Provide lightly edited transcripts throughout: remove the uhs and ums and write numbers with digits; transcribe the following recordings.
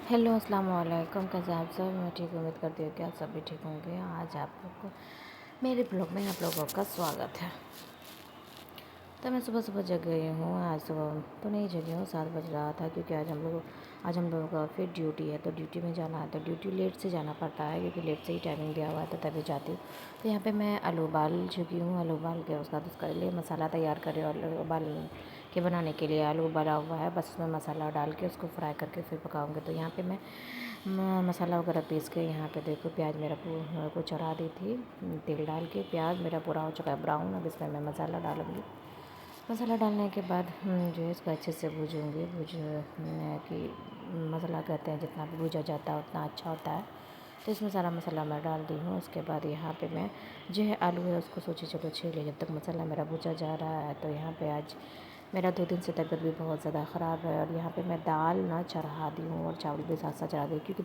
Hello अस्सलाम वालेकुम। कैसे आप सब? मैं ठीक उम्मीद करती हूँ कि आप सब भी ठीक होंगे। आज आप लोग को मेरे ब्लॉग में आप लोगों का स्वागत है। तो मैं सुबह सुबह जग गई हूँ। आज सुबह तो नहीं जगी हूँ, 7 बज रहा था, क्योंकि आज हम लोगों का फिर ड्यूटी है। तो ड्यूटी में जाना है, तो ड्यूटी लेट से जाना पड़ता है, क्योंकि लेट से ही टाइमिंग दिया हुआ है, तो तभी जाती हूँ। तो यहाँ पे मैं आलू उबाल चुकी हूँ। आलू उबाल के उसके लिए मसाला तैयार करें, और उबाल के बनाने के लिए आलू उबाला हुआ है, बस उसमें मसाला डाल के उसको फ्राई करके फिर पकाऊँगी। तो यहाँ पे मैं मसाला वगैरह पीस के, यहाँ पे देखो प्याज मेरा को चढ़ा दी थी, तेल डाल के प्याज मेरा पूरा हो चुका है ब्राउन। अब इसमें मैं मसाला डालूँगी। मसाला डालने के बाद जो है इसको अच्छे से भूजूँगी। कि मसाला कहते हैं जितना भी भूजा जाता है उतना अच्छा होता है। तो इसमें सारा मसाला मैं डाल दी हूँ। उसके बाद यहाँ पे मैं जो है आलू है उसको सोची चलो छील ले, जब तक मसाला मेरा भूजा जा रहा है। तो यहाँ पे आज मेरा 2 दिन से तबीयत भी बहुत ज़्यादा ख़राब है, और यहाँ पे मैं दाल ना चढ़ा दी हूँ और चावल भी साथ साथ चढ़ा दी, क्योंकि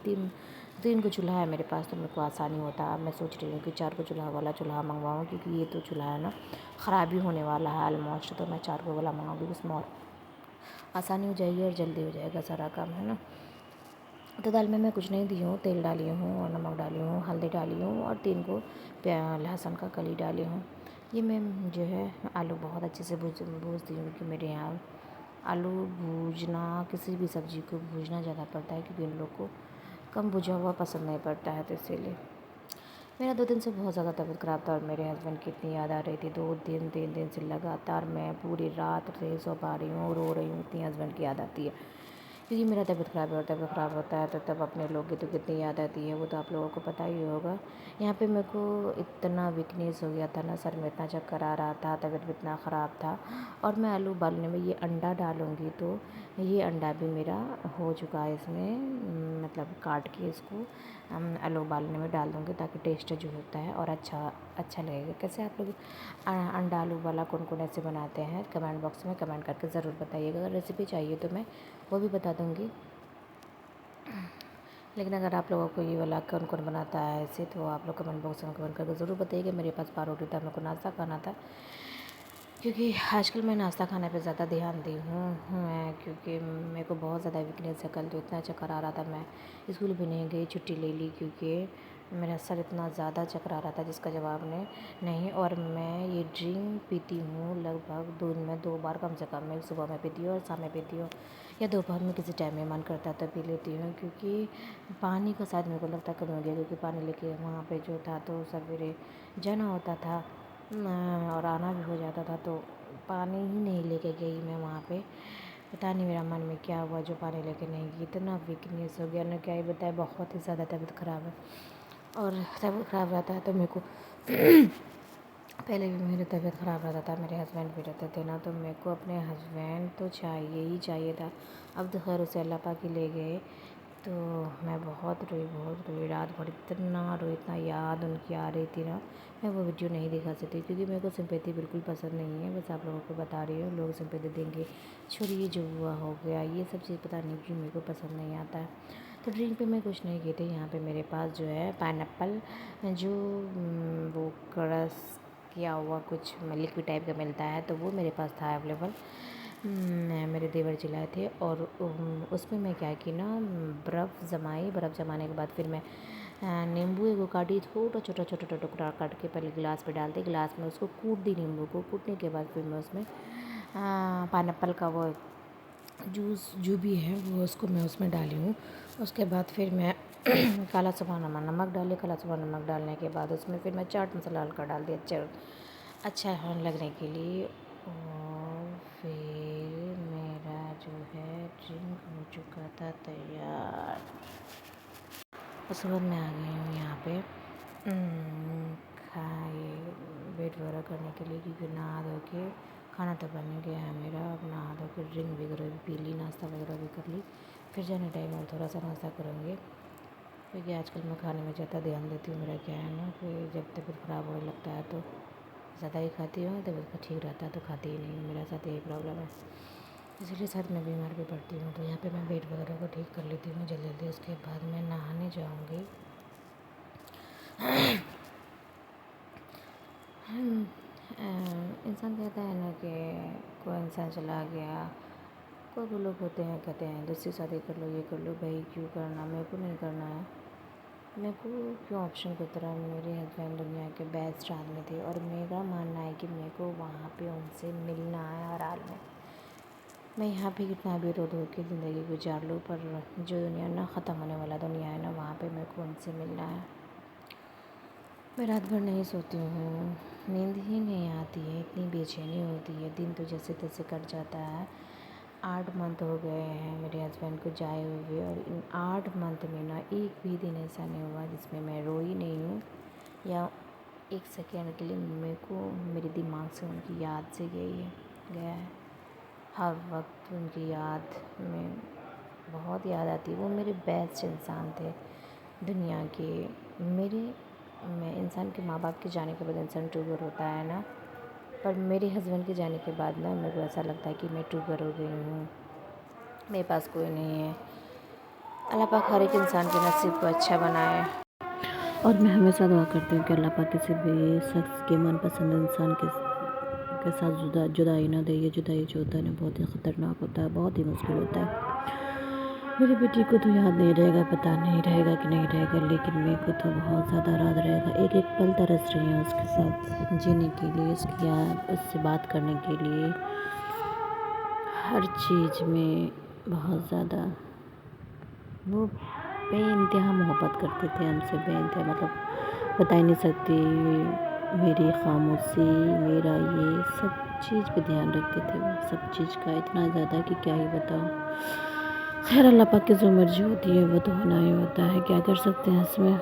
तीन को चूल्हा है मेरे पास, तो मेरे को आसानी होता है। अब मैं सोच रही हूँ कि 4 को चूल्हा वाला चूल्हा मंगवाऊँ, क्योंकि ये तो चूल्हा है ना ख़राब ही होने वाला है ऑलमोस्ट। तो मैं 4 को वाला मंगाऊँगी, उसमें और आसानी हो जाएगी और जल्दी हो जाएगा सारा काम, है ना। तो दाल में मैं कुछ नहीं दी हूँ, तेल डाली हूँ और नमक डाली हूँ, हल्दी डाली हूँ, और 3 को लहसुन का कली डाली हूँ। ये मैं जो है आलू बहुत अच्छे से भूज दी हूँ, क्योंकि मेरे यहाँ आलू भूजना, किसी भी सब्ज़ी को भूजना ज़्यादा पड़ता है, क्योंकि इन लोग को कम भुजा हुआ पसंद नहीं पड़ता है। तो इसीलिए मेरा 2 दिन से बहुत ज़्यादा तबीयत ख़राब था, और मेरे हस्बैंड की इतनी याद आ रही थी। 2 दिन 3 दिन से लगातार मैं पूरी रात नहीं सो पा रही हूँ, रो रही हूँ, इतनी हस्बैंड की याद आती है। क्योंकि मेरा तबीयत ख़राब है, और तबीयत ख़राब होता है तो तब अपने लोग की तो कितनी याद आती है, वो तो आप लोगों को पता ही होगा। यहाँ पे मेरे को इतना वीकनेस हो गया था ना, सर में इतना चक्कर आ रहा था, तबीयत भी इतना ख़राब था। और मैं आलू उबालने में ये अंडा डालूँगी, तो ये अंडा भी मेरा हो चुका है इसमें, मतलब काट के इसको आलू उबालने में डाल दूँगी, ताकि टेस्ट जो होता है और अच्छा लगेगा। कैसे आप लोग अंडा आलू वाला कौन कौन ऐसे बनाते हैं, कमेंट बॉक्स में कमेंट करके ज़रूर बताइएगा। अगर रेसिपी चाहिए तो मैं वो भी बता दूँगी। लेकिन अगर आप लोगों को ये वाला कौन कौन बनाता है ऐसे, तो आप लोग कमेंट बॉक्स में कमेंट करके ज़रूर बताइएगा। मेरे पास पारोटी था, मेरे को नाश्ता खाना था, क्योंकि आजकल मैं नाश्ता खाने पे ज़्यादा ध्यान दी हूँ मैं, क्योंकि मेरे को बहुत ज़्यादा वीकनेस है। कल तो इतना चक्कर आ रहा था, मैं स्कूल भी नहीं गई, छुट्टी ले ली, क्योंकि मेरा सर इतना ज़्यादा चक्कर आ रहा था जिसका जवाब नहीं। और मैं ये ड्रिंक पीती हूँ लगभग दिन में 2 बार कम से कम। मैं सुबह में पीती हूँ और शाम में पीती हूँ, या दोपहर में किसी टाइम में मन करता है तब पी लेती हूँ, क्योंकि पानी का शायद मेरे को लगता है कम हो गया, क्योंकि पानी लेके वहाँ पे जो था तो सवेरे जाना होता था और आना भी हो जाता था, तो पानी ही नहीं लेके गई मैं वहाँ पे। पता नहीं मेरा मन में क्या हुआ जो पानी लेके नहीं गई। इतना वीकनेस हो गया ना, क्या ही बताए, बहुत ही ज़्यादा तबीयत ख़राब है। और तबीयत ख़राब रहता है तो मेरे को पहले भी मेरी तबीयत ख़राब रहता था, मेरे हस्बैंड भी रहते थे ना, तो मेरे को अपने हस्बैंड तो चाहिए ही चाहिए था। अब तो खैर उसे अल्लाह पाक ही ले गए। तो मैं बहुत रोई, रात भर इतना रोई, इतना याद उनकी आ रही थी ना। मैं वो वीडियो नहीं दिखा सकती, क्योंकि मेरे को सिंपैथी बिल्कुल पसंद नहीं है। बस आप लोगों को बता रही हूँ, लोग सिंपैथी देंगे, छोड़िए जो हुआ हो गया, ये सब चीज़ पता नहीं क्यों मेरे को पसंद नहीं आता है। तो ड्रिंक पे मैं कुछ नहीं की थी। यहाँ पे मेरे पास जो है पाइनएप्पल, जो वो क्रश किया हुआ कुछ लिक्विड टाइप का मिलता है, तो वो मेरे पास था अवेलेबल। मेरे देवर जी लाए थे, और उसमें मैं क्या की ना, बर्फ़ जमाने के बाद फिर मैं नींबू को काटी, छोटा टुकड़ा काट के पहले गिलास में डाल दी, गिलास में उसको कूट दी, नींबू को कूटने के बाद फिर मैं उसमें पाइनएप्पल का वो जूस जो भी है वो उसको मैं उसमें डाली हूँ। उसके बाद फिर मैं काला साबुन नमक डाली, काला साबुन नमक डालने के बाद उसमें फिर मैं चाट मसाला हल्का डाल दिया, अच्छा लगने के लिए। और फिर मेरा जो है ड्रिंक हो चुका था तैयार। उसके बाद मैं आ गई हूँ यहाँ पे खाए वेट वगैरह करने के लिए, क्योंकि नहा धो के खाना तो बन गया है मेरा। अब नहा धो के ड्रिंक वगैरह भी पी ली, नाश्ता वगैरह भी कर ली। फिर जाने टाइम और थोड़ा सा नाश्ता करूँगी, क्योंकि आजकल मैं खाने में ज़्यादा ध्यान देती हूँ। मेरा क्या है ना कि जब तबीयत ख़राब होने लगता है तो ज़्यादा ही खाती हूँ, तबीयत का ठीक रहता है तो खाती ही नहीं हूँ। मेरे साथ यही प्रॉब्लम है, इसीलिए शायद मैं बीमार भी पड़ती हूँ। तो यहाँ पे मैं वेट वगैरह को ठीक कर लेती हूँ जल्दी जल्दी। उसके बाद मैं नहाने जाऊँगी। इंसान कहता है ना कि कोई इंसान चला गया, वो लोग होते हैं कहते हैं दूसरी शादी कर लो, ये कर लो। भाई क्यों करना, मेरे को नहीं करना है। मेरे को क्यों ऑप्शन की तरह, मेरे हस्बैंड दुनिया के बेस्ट आदमी थे और मेरा मानना है कि मेरे को वहाँ पे उनसे मिलना है हर हाल में। मैं यहाँ पे कितना भी रो धो के ज़िंदगी गुजार लूँ, पर जो दुनिया ना ख़त्म होने वाला दुनिया है ना, वहाँ पे मेरे को उनसे मिलना है। मैं रात भर नहीं सोती हूँ, नींद ही नहीं आती है, इतनी बेचैनी होती है। दिन तो जैसे तैसे कट जाता है। 8 मंथ हो गए हैं मेरे हस्बैंड को जाए हुए, और इन 8 मंथ में ना एक भी दिन ऐसा नहीं हुआ जिसमें मैं रोई नहीं हूँ या एक सेकेंड के लिए मेरे को मेरे दिमाग से उनकी याद से गया है। हर वक्त उनकी याद में बहुत याद आती है। वो मेरे बेस्ट इंसान थे दुनिया के। मैं इंसान के माँ बाप के जाने के बाद इंसान ट्रूगर होता है ना, पर मेरे हस्बैंड के जाने के बाद ना मेरे को ऐसा लगता है कि मैं ट्रूगर हो गई हूँ, मेरे पास कोई नहीं है। अल्लाह पाक हर एक इंसान के नसीब को अच्छा बनाए, और मैं हमेशा दुआ करती हूँ कि अल्लाह पाक किसी भी शख्स के मनपसंद इंसान के साथ जुदाई ना दे। ये जुदाई जो होता है ना, बहुत ही ख़तरनाक होता है, बहुत ही मुश्किल होता है। मेरी बेटी को तो याद नहीं रहेगा, पता नहीं रहेगा कि नहीं रहेगा, लेकिन मेरे को तो बहुत ज़्यादा याद रहेगा। एक एक पल तरस रही हूँ उसके साथ जीने के लिए, उसकी याद, उससे बात करने के लिए। हर चीज़ में बहुत ज़्यादा वो बेइंतहा मोहब्बत करते थे हमसे, बेइंतहा, मतलब बता ही नहीं सकती। मेरी खामोशी, मेरा ये सब चीज़ पे ध्यान रखते थे वो, सब चीज़ का इतना ज़्यादा कि क्या ही बताऊँ। खैर अल्लाह पाक की जो मर्ज़ी होती है वो तो होना ही होता है, क्या कर सकते हैं इसमें।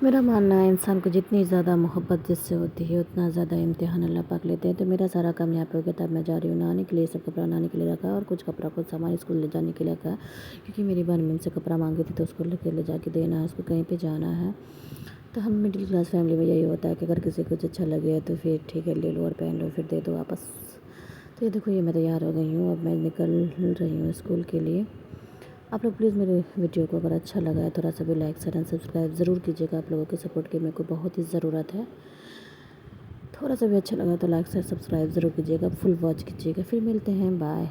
मेरा मानना है इंसान को जितनी ज़्यादा मोहब्बत जिससे होती है उतना ज़्यादा इम्तिहान अल्लाह पाक लेते हैं। तो मेरा सारा काम यहाँ पे हो गया, तब मैं जा रही हूँ नहाने के लिए। सब कपड़ा नहाने के लिए रखा है और कुछ कपड़ा कुछ सामान स्कूल ले जाने के लिए रखा है, क्योंकि मेरी बहन मुझसे कपड़ा मांगी थी तो उसको ले जाके देना है, उसको कहीं पर जाना है। तो हम मिडिल क्लास फैमिली में यही होता है कि अगर किसी को कुछ अच्छा लगे तो फिर ठीक है ले लो और पहन लो, फिर दे दो वापस। तो ये देखो, ये मैं तैयार हो गई हूँ, अब मैं निकल रही हूँ स्कूल के लिए। आप लोग प्लीज़ मेरे वीडियो को अगर अच्छा लगा है थोड़ा सा भी लाइक शेयर एंड सब्सक्राइब ज़रूर कीजिएगा। आप लोगों के सपोर्ट की मेरे को बहुत ही ज़रूरत है। थोड़ा सा भी अच्छा लगा तो लाइक शेयर सब्सक्राइब ज़रूर कीजिएगा, फुल वॉच कीजिएगा। फिर मिलते हैं, बाय।